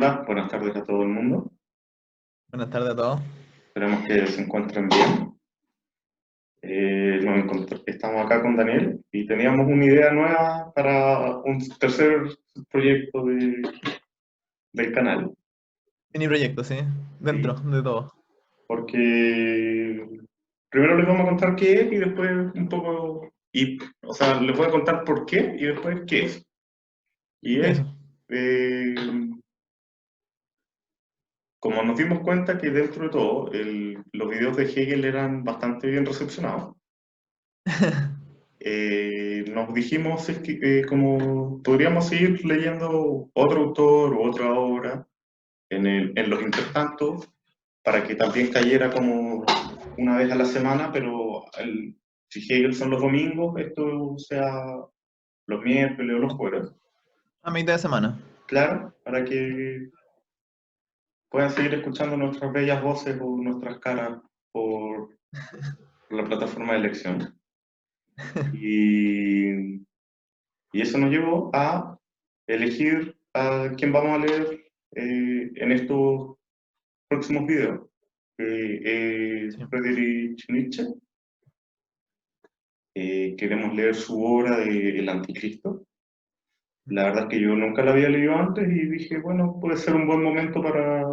Hola, buenas tardes a todo el mundo. Buenas tardes a todos. Esperamos que se encuentren bien. Estamos acá con Daniel y teníamos una idea nueva para un tercer proyecto del canal. Mini proyecto, sí. ¿Sí? Dentro de todo. Porque primero les vamos a contar qué es y después un poco, o sea, les voy a contar por qué y después qué es. Y es, Eso. eh, como nos dimos cuenta que dentro de todo los videos de Hegel eran bastante bien recepcionados. Nos dijimos como podríamos seguir leyendo otro autor o otra obra en los intertantos para que también cayera como una vez a la semana, pero si Hegel son los domingos, esto sea los miércoles o los jueves, A mitad de semana. claro, para que puedan seguir escuchando nuestras bellas voces o nuestras caras por la plataforma de elección. Y Y eso nos llevó a elegir a quién vamos a leer en estos próximos videos, que es Sí. Friedrich Nietzsche. Queremos leer su obra de El Anticristo. La verdad es que yo nunca la había leído antes y dije, bueno, puede ser un buen momento para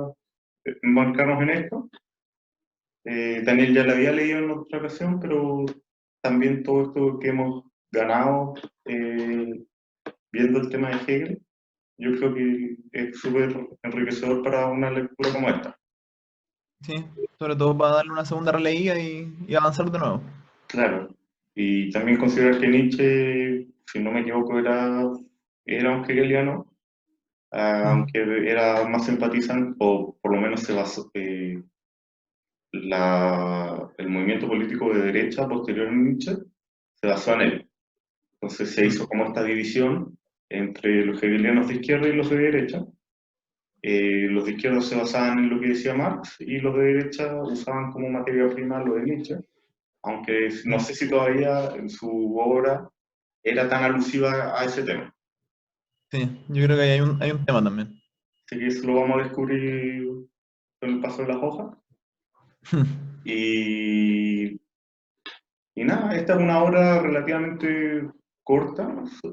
embarcarnos en esto. Daniel ya la había leído en otra ocasión, pero también todo esto que hemos ganado viendo el tema de Hegel, yo creo que es súper enriquecedor para una lectura como esta. Sí. Sobre todo para darle una segunda releída y avanzar de nuevo. Claro. Y también considerar que Nietzsche, si no me equivoco, era un hegeliano, aunque era más simpatizante, o por lo menos se basó, el movimiento político de derecha posterior a Nietzsche se basó en él. Entonces se hizo como esta división entre los hegelianos de izquierda y los de derecha. Los de izquierda se basaban en lo que decía Marx y los de derecha usaban como materia prima lo de Nietzsche, aunque no sé si todavía en su obra era tan alusiva a ese tema. Sí, yo creo que ahí hay un tema también. Así que eso lo vamos a descubrir con el paso de las hojas. Y, y nada, esta es una obra relativamente corta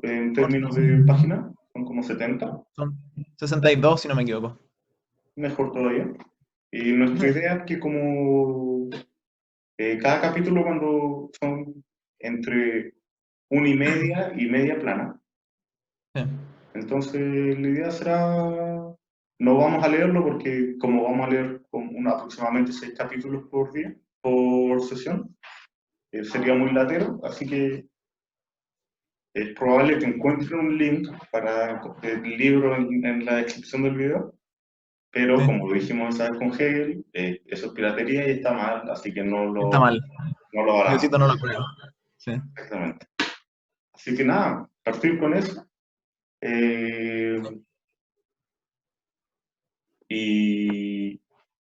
en Corto, términos sí. de páginas, son como 70, Son 62, si no me equivoco. mejor todavía. Y nuestra idea es que como cada capítulo cuando son entre una y media plana. Sí. Entonces, la idea será, no vamos a leerlo porque como vamos a leer como aproximadamente 6 capítulos por día, por sesión, sería muy latero, así que es probable que encuentre un link para el libro en la descripción del video, pero Sí. como lo dijimos esa vez con Hegel, eso es piratería y está mal, así que Está mal. no lo hará. Diosito no lo creo. Sí. Exactamente. Así que nada, partir con eso. Eh, y,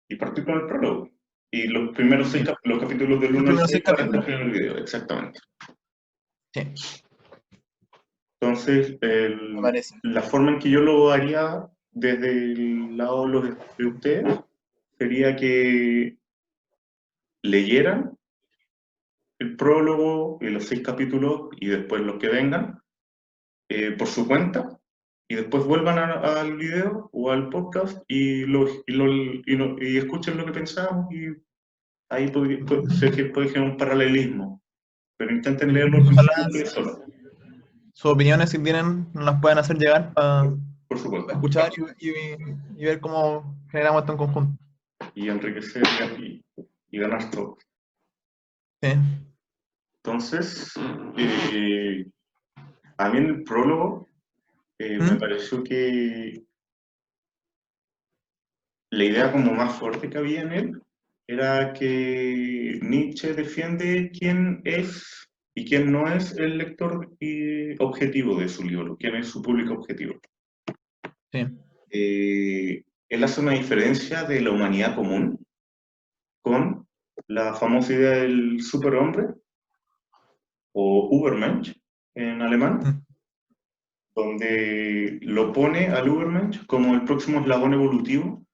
y partir con el prólogo. Y los primeros Sí. los capítulos del Los 1 al primeros 6 6 para capítulos. estar en el video, exactamente. Sí, Entonces, me parece. la forma en que yo lo haría desde el lado de ustedes sería que leyeran el prólogo y los 6 capítulos y después los que vengan por su cuenta y después vuelvan al video o al podcast y escuchen lo que pensamos y ahí sé que puede generar un paralelismo, pero intenten Sí. leerlo al Y ojalá principio ustedes solos, sus opiniones, si tienen, nos las puedan hacer llegar para por supuesto, escuchar y ver cómo generamos esto en conjunto. y enriquecer y ganar todo. Sí. Entonces, eh, a mí en el prólogo me ¿Mm? pareció que la idea como más fuerte que había en él era que Nietzsche defiende quién es y quién no es el lector objetivo de su libro, quién es su público objetivo. Sí. Él hace una diferencia de la humanidad común con la famosa idea del superhombre o Übermensch en alemán, Mm. donde lo pone al Ubermensch como el próximo eslabón evolutivo,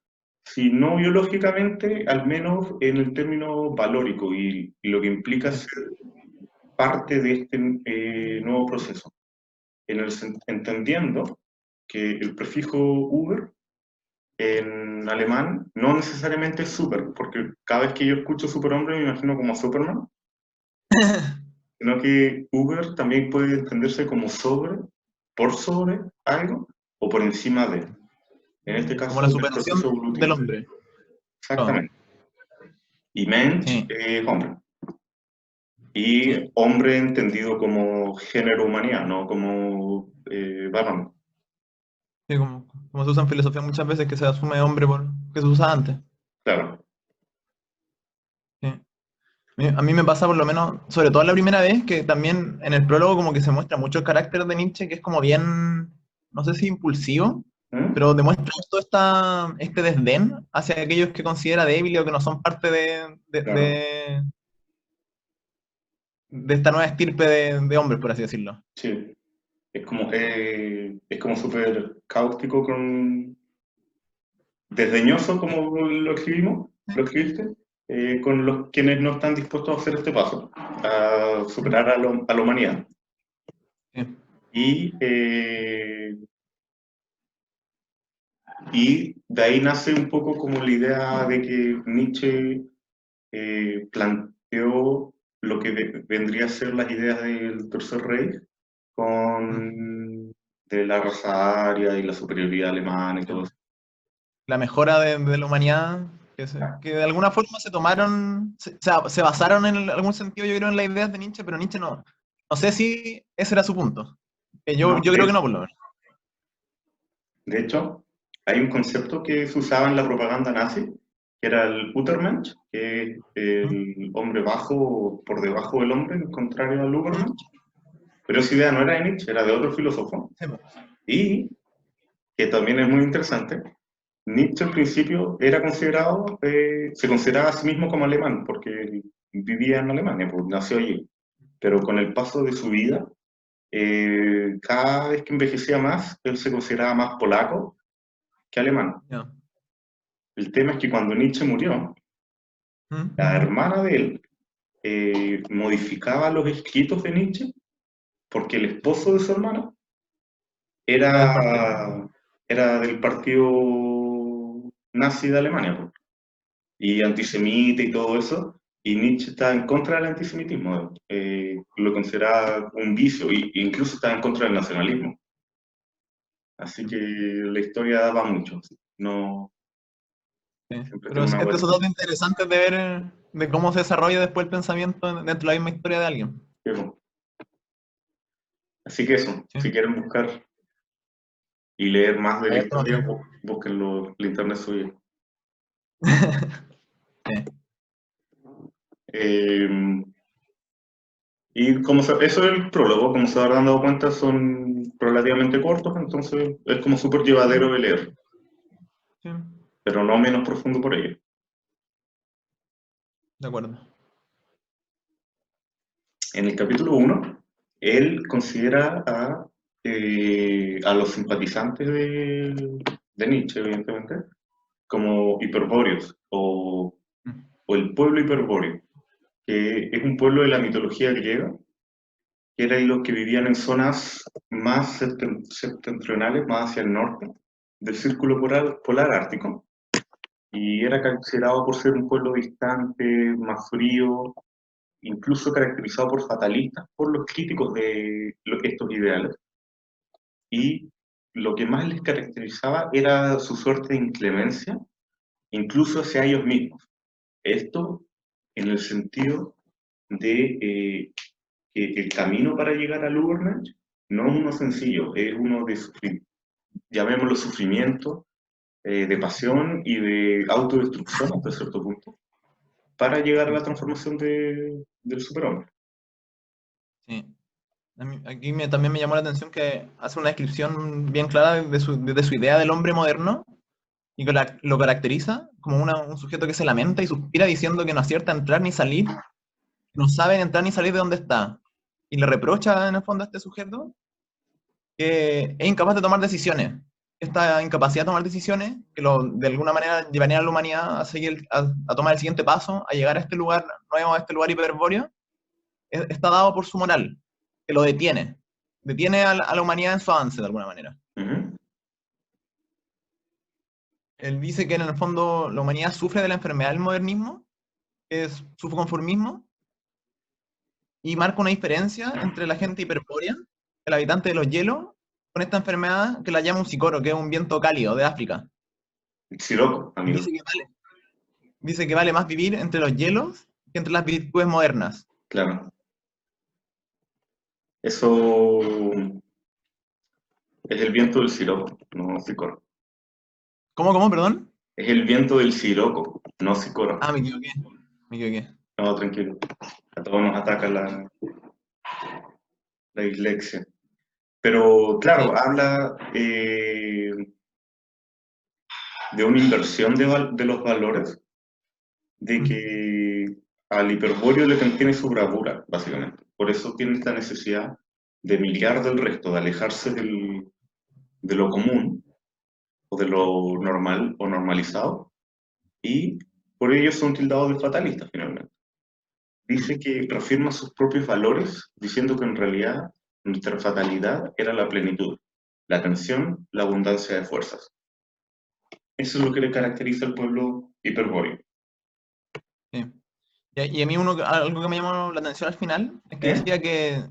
si no biológicamente, al menos en el término valórico y lo que implica ser parte de este nuevo proceso. Entendiendo que el prefijo Uber en alemán no necesariamente es super, porque cada vez que yo escucho superhombre me imagino como Superman, sino que Uber también puede entenderse como sobre, por sobre algo o por encima de. En este Como la caso, el superación proceso del evolutivo. hombre. Oh, Exactamente. Y Mensch sí, es hombre. sí. Y hombre entendido como género humanidad, no como varón. Sí, como se usa en filosofía muchas veces que se asume hombre por que se usa antes. Claro. Sí. A mí me pasa por lo menos, sobre todo la primera vez, que también en el prólogo como que se muestra mucho el carácter de Nietzsche, que es como bien, no sé si impulsivo, ¿Mm? pero demuestra todo este desdén hacia aquellos que considera débiles o que no son parte Claro. de esta nueva estirpe de hombres, por así decirlo. Sí. Es como súper cáustico con desdeñoso, como lo escribiste, con los quienes no están dispuestos a hacer este paso, a superar a la humanidad. Sí. Y, y de ahí nace un poco como la idea de que Nietzsche planteó lo que vendría a ser las ideas del Tercer Reich, con de la raza aria y la superioridad alemana y todo eso. La mejora de la humanidad, que de alguna forma se tomaron, se basaron en algún sentido, yo creo, en las ideas de Nietzsche, pero Nietzsche no sé si ese era su punto. No, Yo creo que no, por lo menos. de hecho, hay un concepto que se usaba en la propaganda nazi, que era el Untermensch, que es ¿Mm? el hombre bajo por debajo del hombre, en contrario al ¿Mm? Übermensch. Pero esa idea no era de Nietzsche, era de otro filósofo. Sí, po. Y, que también es muy interesante, Nietzsche al principio era considerado, se consideraba a sí mismo como alemán, porque él vivía en Alemania, pues nació allí. Pero con el paso de su vida, cada vez que envejecía más, él se consideraba más polaco que alemán. Ya. El tema es que cuando Nietzsche murió, la ¿Mm? hermana de él modificaba los escritos de Nietzsche porque el esposo de su hermana Era del partido. era, era del partido nazi de Alemania, pues, y antisemita y todo eso, y Nietzsche estaba en contra del antisemitismo, lo consideraba un vicio, e incluso estaba en contra del nacionalismo. Así que la historia daba mucho, no, Sí. siempre Pero tengo una estos vuelta. son datos interesantes de ver de cómo se desarrolla después el pensamiento dentro de la misma historia de alguien. Así que eso, Sí. si quieren buscar y leer más de la Ahí está historia, otro. búsquenlo en internet suyo. Sí. Eh, y eso es el prólogo, como se habrán dado cuenta, son relativamente cortos, entonces es como súper llevadero de leer, Sí. pero no menos profundo por ello. De acuerdo. En el capítulo 1, él considera a los simpatizantes de Nietzsche, evidentemente, como hiperbóreos o el pueblo hiperbóreo, que es un pueblo de la mitología griega, que eran los que vivían en zonas más septentrionales, más hacia el norte del círculo polar ártico, y era considerado por ser un pueblo distante, más frío, incluso caracterizado por fatalistas, por los críticos de estos ideales. Y lo que más les caracterizaba era su suerte de inclemencia, incluso hacia ellos mismos. Esto en el sentido de que el camino para llegar al Ubermensch no es uno sencillo, es uno de llamémoslo sufrimiento, de pasión y de autodestrucción hasta cierto punto, para llegar a la transformación del superhombre. Sí. Aquí también me llamó la atención que hace una descripción bien clara de su idea del hombre moderno y que lo caracteriza como un sujeto que se lamenta y suspira diciendo que no acierta a entrar ni salir, no sabe entrar ni salir de donde está. Y le reprocha en el fondo a este sujeto que es incapaz de tomar decisiones. Esta incapacidad de tomar decisiones, que de alguna manera llevaría a la humanidad a, seguir, a tomar el siguiente paso, a llegar a este lugar nuevo, a este lugar hiperbóreo, está dado por su moral, que lo detiene. Detiene a la humanidad en su avance, de alguna manera. Ujú. Él dice que en el fondo la humanidad sufre de la enfermedad del modernismo, que es su conformismo, y marca una diferencia entre la gente hiperbórea, el habitante de los hielos, con esta enfermedad que la llama un sicoro, que es un viento cálido de África. Siroco, amigo. Dice que vale más vivir entre los hielos que entre las virtudes modernas. Claro. Eso es el viento del siroco, no Sicoro. ¿Cómo, perdón? Es el viento del siroco, no Sicoro. Ah, me equivoqué. Me equivoqué. No, tranquilo. A todos nos ataca la dislexia. Pero claro, Sí. habla de una inversión de los valores, de que al hiperbóreo le contiene su bravura, básicamente. Por eso tiene esta necesidad de migrar del resto, de alejarse de lo común o de lo normal o normalizado, y por ello son tildados de fatalistas finalmente. Dice que reafirma sus propios valores, diciendo que en realidad nuestra fatalidad era la plenitud, la tensión, la abundancia de fuerzas. Eso es lo que le caracteriza al pueblo hiperbóreo. Sí. Y a mí algo que me llamó la atención al final es que ¿Eh? decía que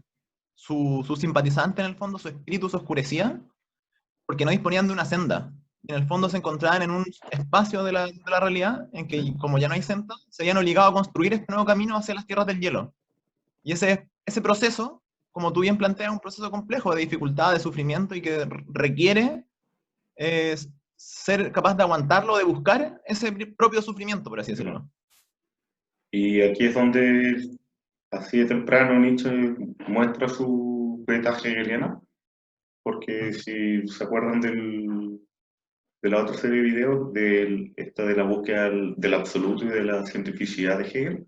su simpatizante, en el fondo, su espíritu se oscurecía porque no disponían de una senda. Y en el fondo se encontraban en un espacio de la realidad en que, como ya no hay senda, se habían obligado a construir este nuevo camino hacia las tierras del hielo. Y ese proceso, como tú bien planteas, es un proceso complejo de dificultad, de sufrimiento y que requiere ser capaz de aguantarlo, de buscar ese propio sufrimiento, por así decirlo. Y aquí es donde, así de temprano, Nietzsche muestra su beta hegeliana, porque si se acuerdan de la otra serie de videos, esta de la búsqueda del absoluto y de la cientificidad de Hegel,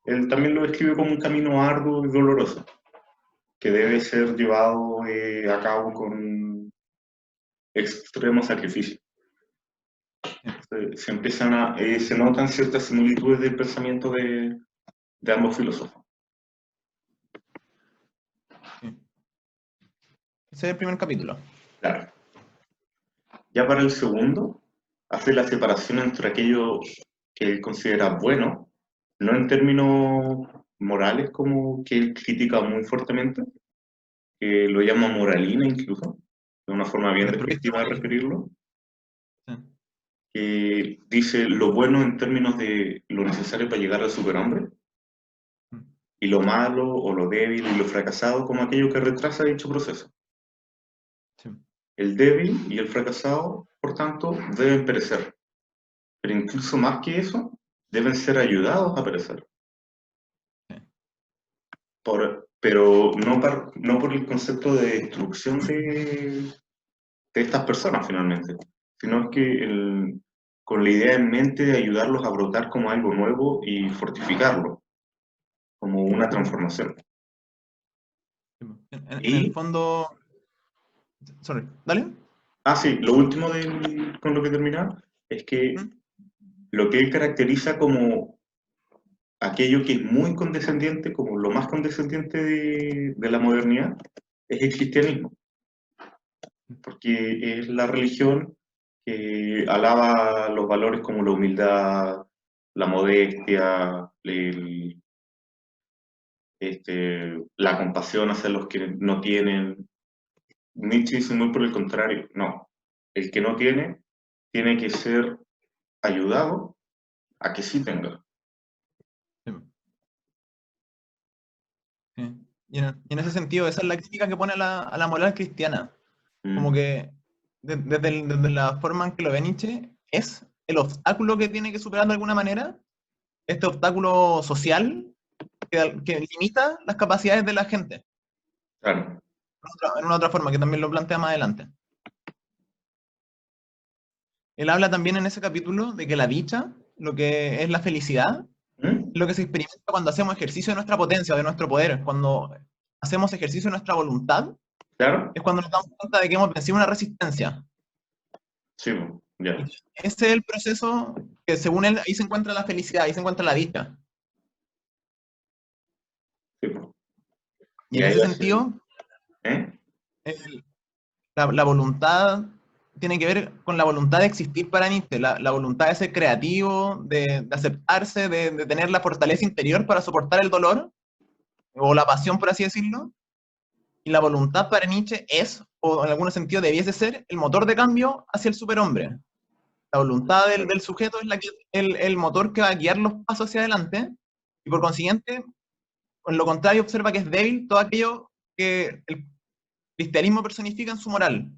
él también lo describe como un camino arduo y doloroso, que debe ser llevado a cabo con extremo sacrificio. Se empiezan se notan ciertas similitudes del pensamiento de ambos filósofos. Sí. Ese es el primer capítulo. Claro. Ya para el segundo, hace la separación entre aquello que él considera bueno, no en términos morales como que él critica muy fuertemente, que lo llama moralina incluso, de una forma bien Después despectiva de referirlo, sí. que dice lo bueno en términos de lo necesario para llegar al superhombre, y lo malo o lo débil y lo fracasado como aquello que retrasa dicho proceso. Sí. El débil y el fracasado, por tanto, deben perecer. Pero incluso más que eso, deben ser ayudados a perecer. Sí. Pero no por el concepto de destrucción de estas personas, finalmente, sino que con la idea en mente de ayudarlos a brotar como algo nuevo y fortificarlo, como una transformación. En el Y, fondo. Sorry, dale. sí, lo último con lo que terminaba es que lo que él caracteriza como aquello que es muy condescendiente, como lo más condescendiente de la modernidad, es el cristianismo, porque es la religión que alaba los valores como la humildad, la modestia, la compasión hacia los que no tienen. Nietzsche dice muy por el contrario, no, el que no tiene que ser ayudado a que sí tenga. Sí. Sí. Y en ese sentido, esa es la crítica que pone a la moral cristiana. Como Mm, que desde la forma en que lo ve Nietzsche, es el obstáculo que tiene que superar de alguna manera, este obstáculo social que limita las capacidades de la gente. claro. En una otra forma, que también lo plantea más adelante. Él habla también en ese capítulo de que la dicha, lo que es la felicidad, ¿Mm? es lo que se experimenta cuando hacemos ejercicio de nuestra potencia, de nuestro poder, cuando hacemos ejercicio de nuestra voluntad Claro, es cuando nos damos cuenta de que hemos vencido una resistencia. sí, po, Y ya, ese es el proceso que, según él, ahí se encuentra la felicidad, ahí se encuentra la dicha. sí, po. Y Y en ahí ese hace, sentido, ¿eh? el- la voluntad tiene que ver con la voluntad de existir para Nietzsche, la voluntad de ser creativo, de aceptarse, de tener la fortaleza interior para soportar el dolor, o la pasión, por así decirlo. Y la voluntad para Nietzsche es, o en algún sentido debiese ser, el motor de cambio hacia el superhombre. La voluntad del sujeto es el motor que va a guiar los pasos hacia adelante, y por consiguiente, en lo contrario, observa que es débil todo aquello que el cristianismo personifica en su moral,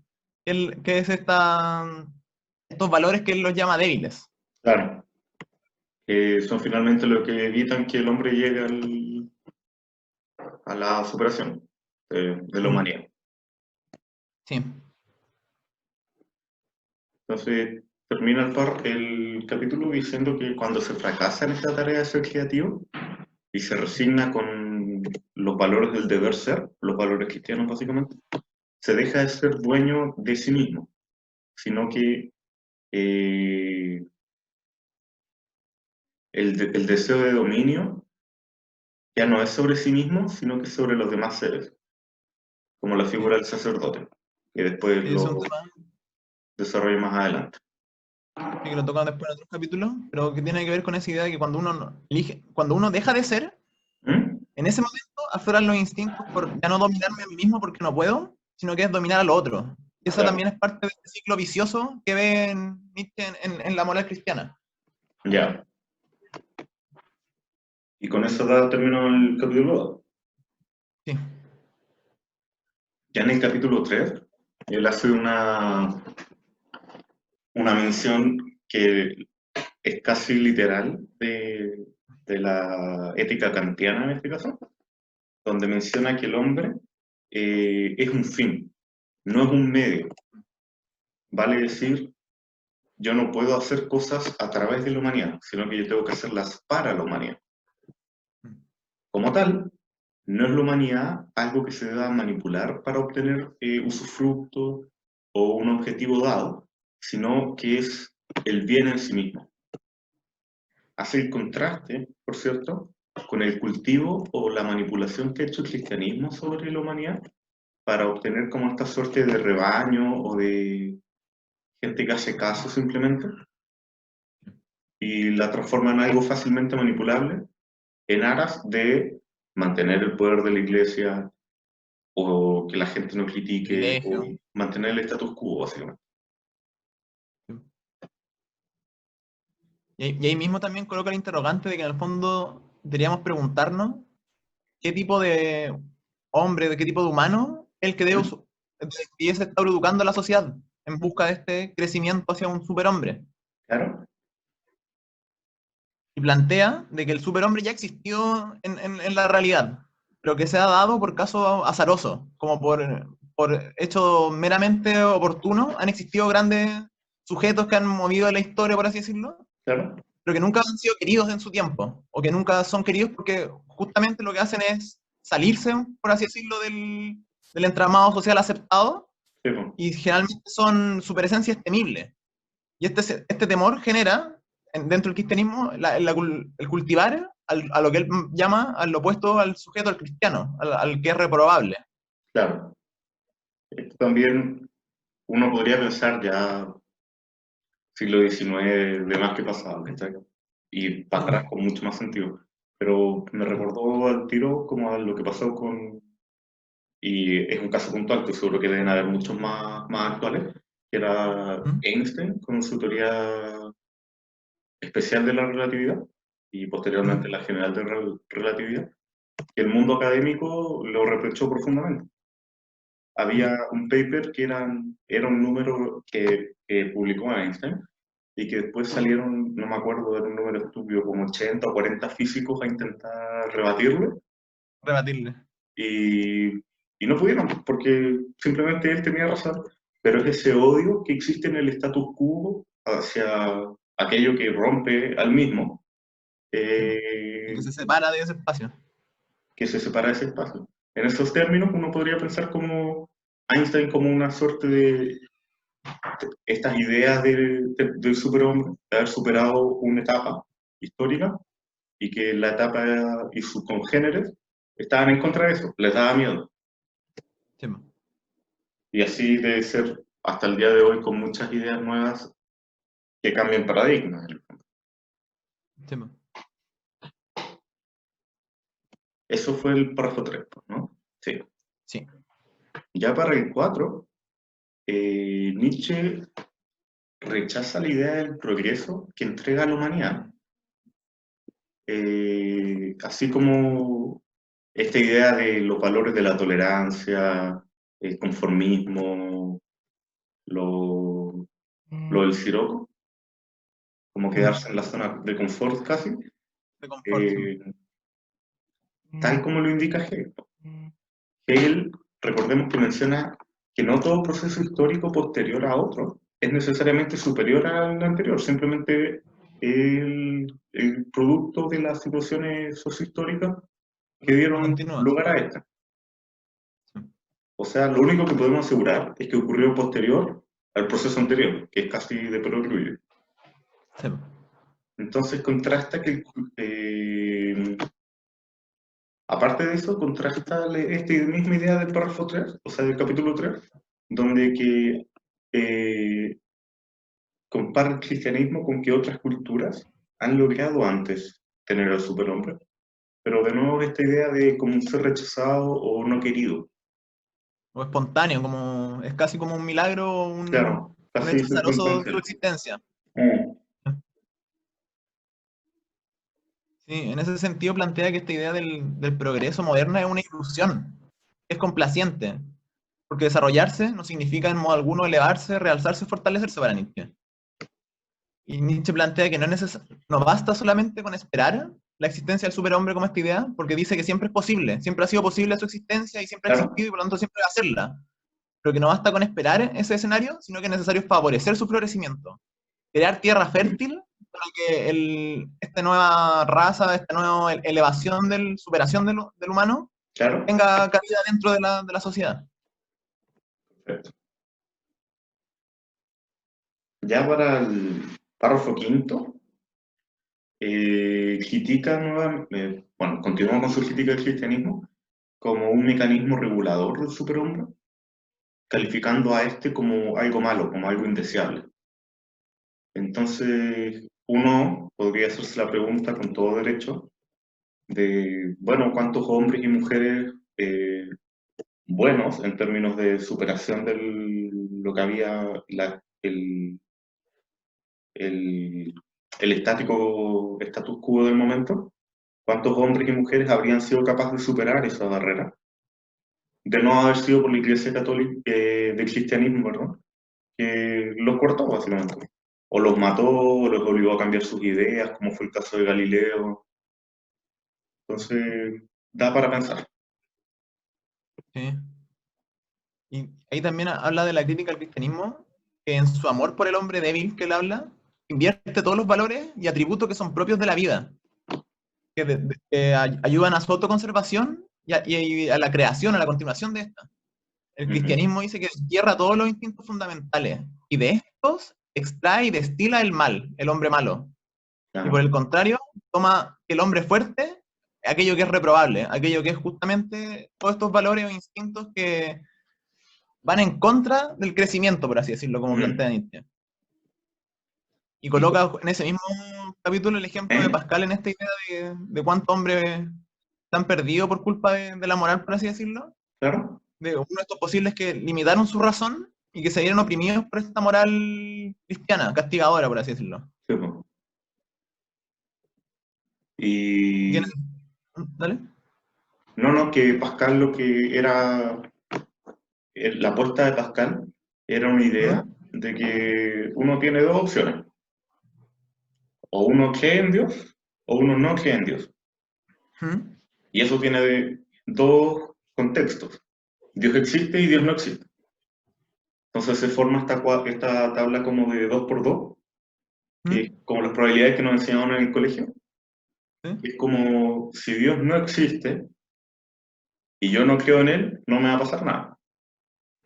que es estos valores que él los llama débiles. Claro, que son finalmente lo que evitan que el hombre llegue a la superación de la Mm, humanidad. sí, Entonces, termina el capítulo diciendo que cuando se fracasa en esta tarea de ser creativo y se resigna con los valores del deber ser, los valores cristianos básicamente, se deja de ser dueño de sí mismo, sino que eh, el deseo de dominio ya no es sobre sí mismo, sino que es sobre los demás seres, como la sí. figura del sacerdote, que después Sí, es un lo tema desarrollo más adelante. sí, que lo tocan después en otros capítulos, pero que tiene que ver con esa idea de que cuando uno elige, cuando uno deja de ser, ¿Mm? en ese momento afloran los instintos por ya no dominarme a mí mismo porque no puedo, sino que es dominar al otro. Y esa Claro, también es parte de este ciclo vicioso que ve en Nietzsche en la moral cristiana. ya. Y con eso terminó el capítulo 2. Sí. Ya en el capítulo 3, él hace una mención que es casi literal de la ética kantiana en este caso, donde menciona que el hombre es un fin, no es un medio. Vale decir, yo no puedo hacer cosas a través de la humanidad, sino que yo tengo que hacerlas para la humanidad. Como tal, no es la humanidad algo que se deba manipular para obtener usufructo o un objetivo dado, sino que es el bien en sí mismo. Hace el contraste, por cierto, con el cultivo o la manipulación que ha hecho el cristianismo sobre la humanidad para obtener como esta suerte de rebaño o de gente que hace caso simplemente y la transforma en algo fácilmente manipulable en aras de mantener el poder de la iglesia o que la gente no critique o Privilegio. mantener el status quo, básicamente. Y ahí mismo también coloca el interrogante de que en el fondo deberíamos preguntarnos qué tipo de hombre, de qué tipo de humano es el que debe, ¿Mm? debiese estar educando a la sociedad en busca de este crecimiento hacia un superhombre. Claro, Y plantea de que el superhombre ya existió en la realidad, pero que se ha dado por caso azaroso, como por hecho meramente oportuno, han existido grandes sujetos que han movido la historia, por así decirlo, claro, pero que nunca han sido queridos en su tiempo, o que nunca son queridos porque justamente lo que hacen es salirse, por así decirlo, del entramado social aceptado, sí, pues, y generalmente son su presencia es temible. Y este temor genera, dentro del cristianismo, el cultivar a lo que él llama al opuesto al sujeto, al cristiano, al que es reprobable. claro. Esto también uno podría pensar ya siglo XIX, de más que pasado, ¿cachai? Y para atrás Mm, con mucho más sentido. Pero me sí. recordó al tiro como a lo que pasó y es un caso puntual, que seguro que deben haber muchos más actuales, que era Mm, Einstein con su teoría especial de la relatividad y posteriormente mm, la general de relatividad, que el mundo académico lo reprochó profundamente. Había mm. un paper que era un número que publicó Einstein y que después salieron, no me acuerdo, era un número estúpido, como 80 o 40 físicos a intentar rebatirlo Rebatirle. y, y no pudieron porque simplemente él tenía razón, pero es ese odio que existe en el status quo hacia aquello que rompe al mismo, Sí. Y eh, que se separa de ese espacio. que se separa de ese espacio. En estos términos uno podría pensar como Einstein como una suerte de estas ideas del superhombre, de haber superado una etapa histórica y que la etapa y sus congéneres estaban en contra de eso, les daba miedo. Sí, po. Y así debe ser hasta el día de hoy con muchas ideas nuevas que cambian paradigmas. Sí, po. Eso fue el párrafo 3, ¿no? Sí. Sí. Ya para el 4, Nietzsche rechaza la idea del progreso que entrega a la humanidad, así como esta idea de los valores de la tolerancia, el conformismo, lo del siroco, como quedarse en la zona de confort casi, De confort, sí. eh, tal como lo indica Hegel. Hegel, recordemos que menciona que no todo proceso histórico posterior a otro es necesariamente superior al anterior, simplemente el producto de las situaciones sociohistóricas que dieron Continúa, sí. lugar a esta. Sí. O sea, lo único que podemos asegurar es que ocurrió posterior al proceso anterior, que es casi de perogrullo. Sí, po. Entonces contrasta que, aparte de eso, contrasta esta misma idea del párrafo 3, o sea, del capítulo 3, donde que compara el cristianismo con que otras culturas han logrado antes tener al superhombre, pero de nuevo esta idea de como un ser rechazado o no querido. O espontáneo, como, es casi como un milagro, Claro, un casi hecho azaroso su circunstancial. existencia. Mm, Sí, en ese sentido plantea que esta idea del progreso moderno es una ilusión, es complaciente, porque desarrollarse no significa en modo alguno elevarse, realzarse, fortalecerse para Nietzsche. Y Nietzsche plantea que no basta solamente con esperar la existencia del superhombre como esta idea, porque dice que siempre es posible, siempre ha sido posible su existencia y siempre ha claro, existido y por lo tanto siempre va a hacerla. Pero que no basta con esperar ese escenario, sino que es necesario favorecer su florecimiento, crear tierra fértil para que esta nueva raza, esta nueva elevación, superación del humano, claro. tenga cabida dentro de la sociedad. Perfecto. Ya para el párrafo quinto, critica bueno, continúa con su crítica del cristianismo como un mecanismo regulador del superhombre, calificando a este como algo malo, como algo indeseable. Entonces, uno podría hacerse la pregunta con todo derecho de, bueno, ¿cuántos hombres y mujeres buenos en términos de superación de lo que había, el, el estático status quo del momento? ¿Cuántos hombres y mujeres habrían sido capaces de superar esa barrera? De no haber sido por la Iglesia Católica del cristianismo, ¿verdad? Que los cortó básicamente. O los mató, o los obligó a cambiar sus ideas, como fue el caso de Galileo. Entonces, da para pensar. ¿Sí? Y ahí también habla de la crítica al cristianismo, que en su amor por el hombre débil que él habla, invierte todos los valores y atributos que son propios de la vida, que, que ayudan a su autoconservación y a la creación, a la continuación de esta. El Ujú. cristianismo dice que destierra todos los instintos fundamentales y de estos extrae y destila el mal, el hombre malo. Y por Claro. el contrario, toma el hombre fuerte, aquello que es reprobable, aquello que es justamente todos estos valores o instintos que van en contra del crecimiento, por así decirlo, como Mm. plantea Nietzsche. Y Y, coloca en ese mismo capítulo el ejemplo de ¿eh? Pascal en esta idea de cuántos hombres se han perdido por culpa de la moral, por así decirlo. Claro. De uno de estos posibles que limitaron su razón y que se vieron oprimidos por esta moral cristiana, castigadora, por así decirlo. Sí, po. Y Y ¿Dale? no, no, que Pascal lo que era, la apuesta de Pascal era una idea ¿Mm? de que uno tiene dos opciones. O uno cree en Dios o uno no cree en Dios. ¿Mm? Y eso tiene dos contextos. Dios existe y Dios no existe. Entonces se forma esta tabla como de 2 por 2, que es ¿Mm? como las probabilidades que nos enseñaron en el colegio. ¿Sí? Es como si Dios no existe y yo no creo en Él, no me va a pasar nada.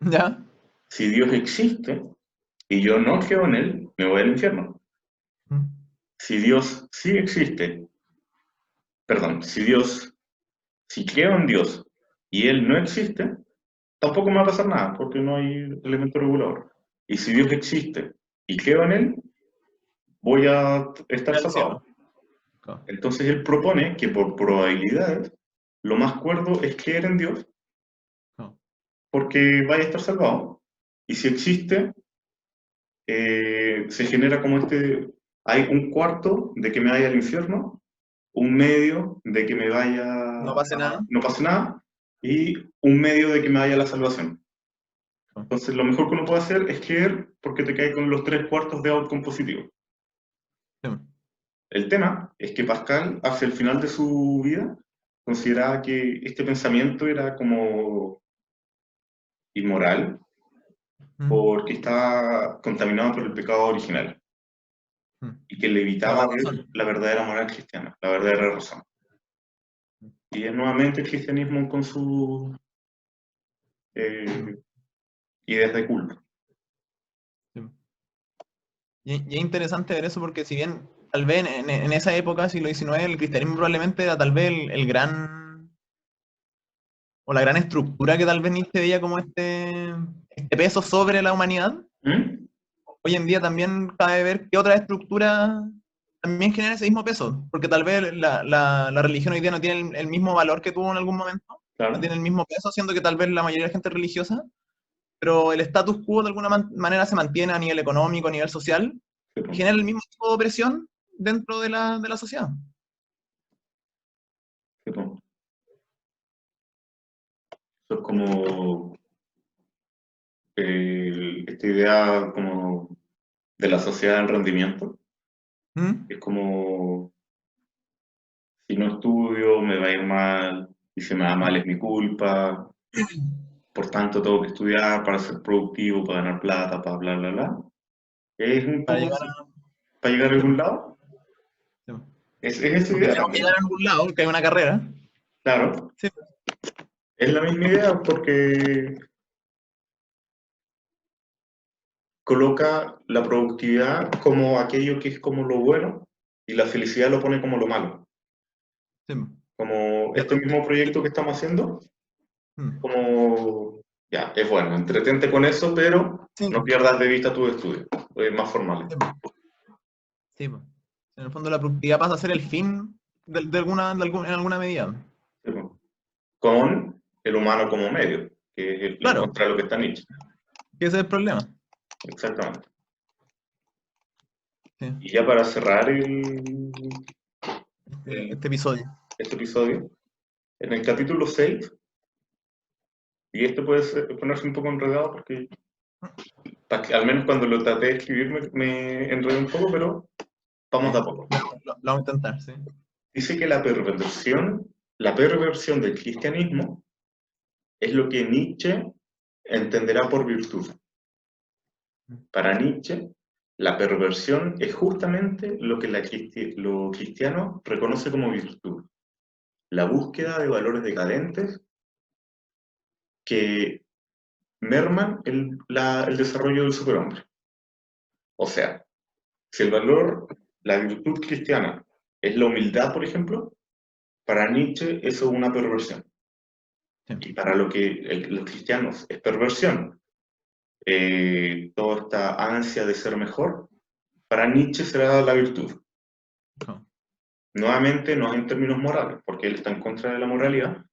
¿Ya? Si Dios existe y yo no creo en él, me voy al infierno. Mm. Si Dios sí existe, perdón, si creo en Dios y él no existe, tampoco me va a pasar nada, porque no hay elemento regulador. Y si Dios existe y creo en él, voy a estar Al cielo. salvado. Claro. Entonces él propone que por probabilidades, lo más cuerdo es creer en Dios, Claro. porque vaya a estar salvado. Y si existe, se genera como hay un cuarto de que me vaya al infierno, un medio de que me vaya, No pase nada. no pase nada, y un medio de que me vaya a la salvación. Claro. Entonces, lo mejor que uno puede hacer es creer porque te cae con los tres cuartos de outcome positivo. Sí. El tema es que Pascal, hacia el final de su vida, consideraba que este pensamiento era como inmoral Mm. porque estaba contaminado por el pecado original Mm. y que le Toda evitaba la ver razón. la verdadera moral cristiana, la verdadera razón. Y es nuevamente el cristianismo con sus ideas de culto. Sí. Y es interesante ver eso porque si bien tal vez en esa época, siglo XIX, el cristianismo probablemente era tal vez el gran, o la gran estructura que tal vez Nietzsche veía como este peso sobre la humanidad. ¿Mm? Hoy en día también cabe ver que otras estructuras también generan ese mismo peso, porque tal vez la religión hoy día no tiene el mismo valor que tuvo en algún momento, no Claro. tiene el mismo peso, siendo que tal vez la mayoría de la gente es religiosa, pero el status quo de alguna manera se mantiene a nivel económico, a nivel social, Sí, y pues, genera el mismo tipo de opresión dentro de la sociedad. sí, pues. Eso es como esta idea como de la sociedad en rendimiento. ¿Mm? Es como, si no estudio, me va a ir mal, y si me va mal es mi culpa, por tanto tengo que estudiar para ser productivo, para ganar plata, para bla, bla, bla. Es un Para poco llegar así, a... para llegar a Sí, algún lado. sí. Es esa Porque idea tenemos que llegar también. a algún lado, que hay una carrera. Claro, Sí, es la misma idea porque coloca la productividad como aquello que es como lo bueno y la felicidad lo pone como lo malo. sí. Como Ya este todo- mismo proyecto que estamos haciendo, Mm. como, ya, es bueno, entretente con eso, pero Sí, no pierdas de vista tus estudios, más formales. sí, sí, po. En el fondo la productividad pasa a ser el fin en alguna medida. ¿Sí? Con el humano como medio, que es en Claro, contra de lo que está Nietzsche. que ese es el problema. Exactamente. Sí, Y ya para cerrar este episodio. este episodio, en el capítulo 6, y este puede ponerse un poco enredado porque al menos cuando lo traté de escribir me enredé un poco, pero vamos Sí, de a poco. lo vamos a intentar, sí. Dice que la perversión del cristianismo es lo que Nietzsche entenderá por virtud. Para Nietzsche, la perversión es justamente lo que lo cristiano reconoce como virtud, la búsqueda de valores decadentes que merman el desarrollo del superhombre. O sea, si la virtud cristiana es la humildad, por ejemplo, para Nietzsche eso es una perversión. Sí. Y para lo que los cristianos es perversión, toda esta ansia de ser mejor, para Nietzsche será la virtud. No, Nuevamente, no en términos morales, porque él está en contra de la moralidad,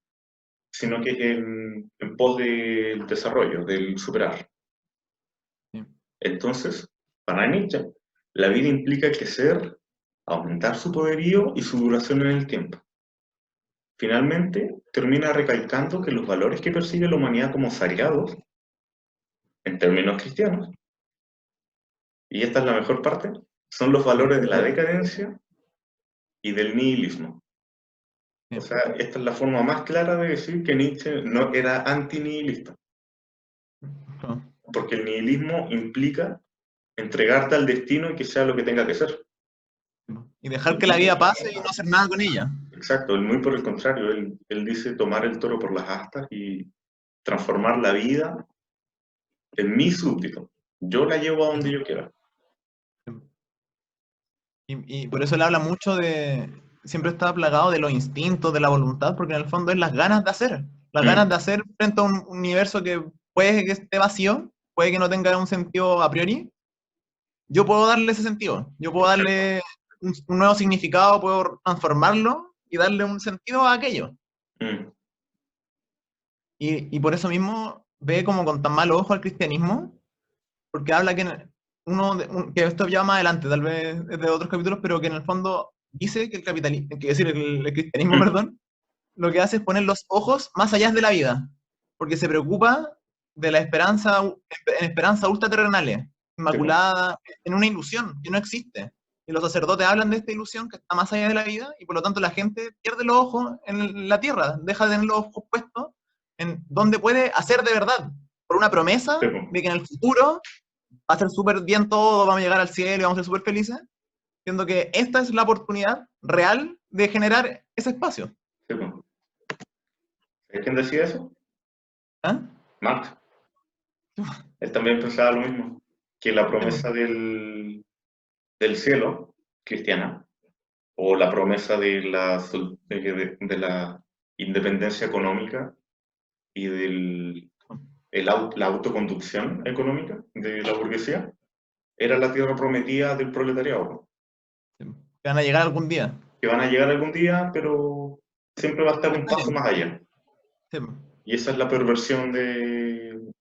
sino que es en pos del desarrollo, del superar. sí. Entonces, para Nietzsche, la vida implica crecer, aumentar su poderío y su duración en el tiempo. Finalmente, termina recalcando que los valores que percibe la humanidad como sagrados, en términos cristianos, y esta es la mejor parte, son los Sí. valores de la decadencia y del nihilismo. O Sí. sea, esta es la forma más clara de decir que Nietzsche no era antinihilista, No. porque el nihilismo implica entregarte al destino y que sea lo que tenga que ser. Y dejar que la vida pase y no hacer nada con ella. Exacto, él muy por el contrario, él dice tomar el toro por las astas y transformar la vida es mi súbdito. Yo la llevo a donde yo quiera. Y por eso él habla mucho de, siempre está plagado de los instintos, de la voluntad, porque en el fondo es las ganas de hacer, las ganas Mm, de hacer frente a un universo que puede que esté vacío, puede que no tenga un sentido a priori. Yo puedo darle ese sentido, yo puedo exacto. darle un nuevo significado, puedo transformarlo y darle un sentido a aquello. Mm, Y por eso mismo ve como con tan mal ojo al cristianismo, porque habla que que esto ya más adelante, tal vez es de otros capítulos, pero que en el fondo dice que el capitalismo, que decir, el cristianismo, mm, perdón, lo que hace es poner los ojos más allá de la vida, porque se preocupa de la esperanza, en esperanza ultraterrenales, sí, po, inmaculada, en una ilusión que no existe. Y los sacerdotes hablan de esta ilusión que está más allá de la vida, y por lo tanto la gente pierde los ojos en la tierra, deja de tener los ojos puestos en donde puede hacer de verdad, por una sí, promesa po, de que en el futuro va a ser súper bien todo, vamos a llegar al cielo y vamos a ser súper felices, siendo que esta es la oportunidad real de generar ese espacio. sí, po. ¿Es quién decía eso? ¿Ah? Marx. Él también pensaba lo mismo, que la Sí, po. promesa del cielo cristiana, o la promesa de la independencia económica y la autoconducción económica de la burguesía, era la tierra prometida del proletariado, Sí, po. Que van a llegar algún día. que van a llegar algún día, pero siempre va a estar No un está paso bien. más allá. Sí, po. Y esa es la perversión del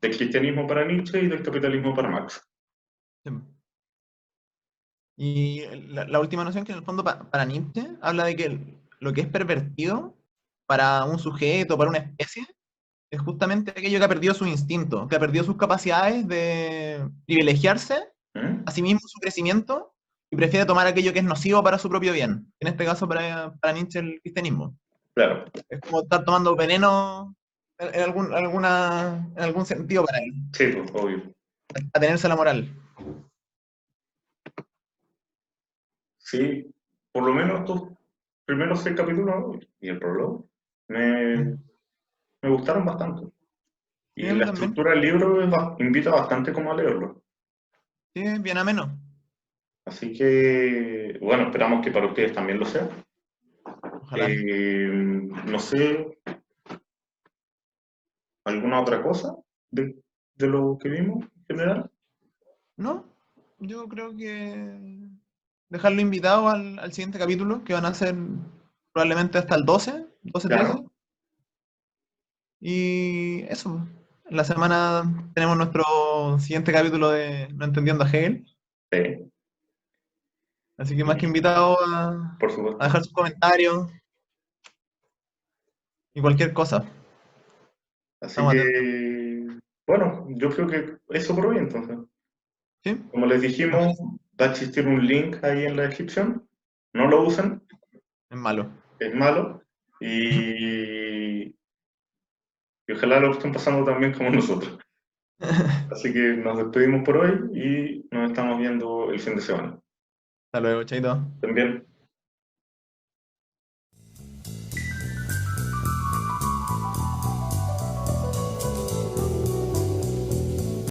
cristianismo para Nietzsche y del capitalismo para Marx. Sí, po. Y la última noción que en el fondo para Nietzsche habla de que lo que es pervertido para un sujeto, para una especie, es justamente aquello que ha perdido su instinto, que ha perdido sus capacidades de privilegiarse ¿Mm? a sí mismo su crecimiento y prefiere tomar aquello que es nocivo para su propio bien. En este caso, para Nietzsche, el cristianismo. Claro, Es como estar tomando veneno en algún sentido para él, sí, pues, obvio. atenerse a la moral. Sí, por lo menos estos primeros 6 capítulos y el prólogo me, Mm. me gustaron bastante. Sí, Y a mí la también. estructura del libro invita bastante como a leerlo. Sí, bien ameno. Así que, bueno, esperamos que para ustedes también lo sea. Ojalá. No sé, ¿alguna otra cosa de lo que vimos en general? No, yo creo que dejarlo invitado al siguiente capítulo, que van a ser probablemente hasta el 12, 13. Claro, Y eso. En la semana tenemos nuestro siguiente capítulo de No Entendiendo a Hegel. sí, Así que más que y invitado por a supuesto. dejar sus comentarios y cualquier cosa. Así Estamos atentos. que, bueno, yo creo que eso por hoy entonces. ¿Sí? Como les dijimos, va a existir un link ahí en la descripción. No lo usen, Es malo. es malo. Y, y ojalá lo estén pasando también como nosotros. Así que nos despedimos por hoy y nos estamos viendo el fin de semana. Hasta luego, chaito. También.